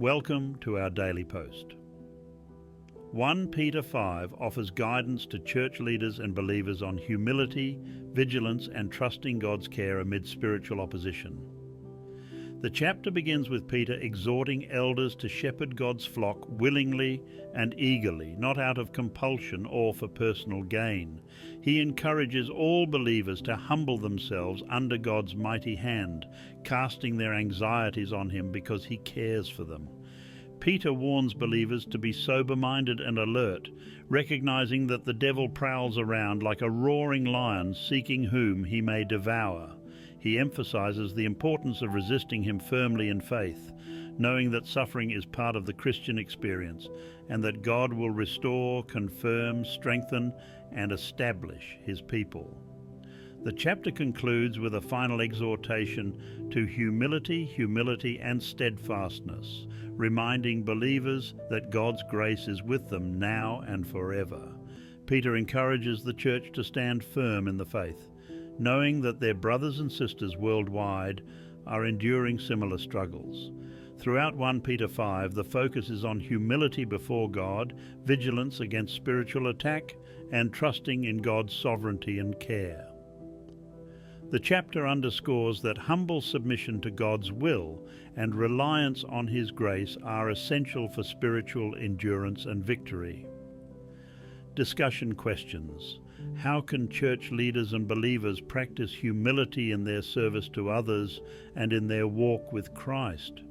Welcome to our daily post. 1 Peter 5 offers guidance to church leaders and believers on humility, vigilance, and trusting God's care amid spiritual opposition. The chapter begins with Peter exhorting elders to shepherd God's flock willingly and eagerly, not out of compulsion or for personal gain. He encourages all believers to humble themselves under God's mighty hand, casting their anxieties on Him because He cares for them. Peter warns believers to be sober-minded and alert, recognizing that the devil prowls around like a roaring lion seeking whom he may devour. He emphasizes the importance of resisting him firmly in faith, knowing that suffering is part of the Christian experience and that God will restore, confirm, strengthen, and establish His people. The chapter concludes with a final exhortation to humility, and steadfastness, reminding believers that God's grace is with them now and forever. Peter encourages the church to stand firm in the faith, knowing that their brothers and sisters worldwide are enduring similar struggles. Throughout 1 Peter 5, the focus is on humility before God, vigilance against spiritual attack, and trusting in God's sovereignty and care. The chapter underscores that humble submission to God's will and reliance on His grace are essential for spiritual endurance and victory. Discussion questions. How can church leaders and believers practice humility in their service to others and in their walk with Christ?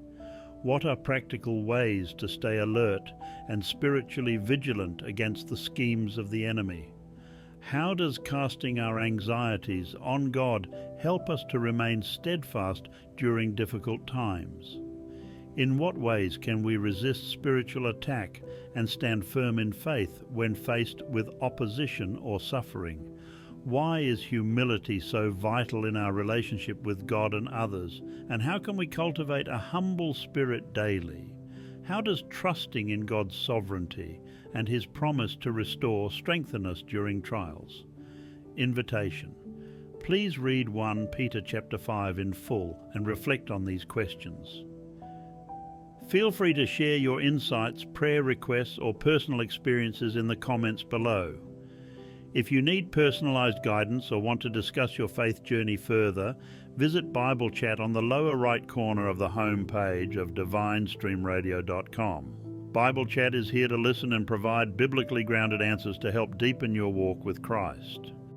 What are practical ways to stay alert and spiritually vigilant against the schemes of the enemy? How does casting our anxieties on God help us to remain steadfast during difficult times? In what ways can we resist spiritual attack and stand firm in faith when faced with opposition or suffering? Why is humility so vital in our relationship with God and others? And how can we cultivate a humble spirit daily? How does trusting in God's sovereignty and His promise to restore strengthen us during trials? Invitation. Please read 1 Peter chapter 5 in full and reflect on these questions. Feel free to share your insights, prayer requests, or personal experiences in the comments below. If you need personalized guidance or want to discuss your faith journey further, visit Bible Chat on the lower right corner of the home page of divinestreamradio.com. Bible Chat is here to listen and provide biblically grounded answers to help deepen your walk with Christ.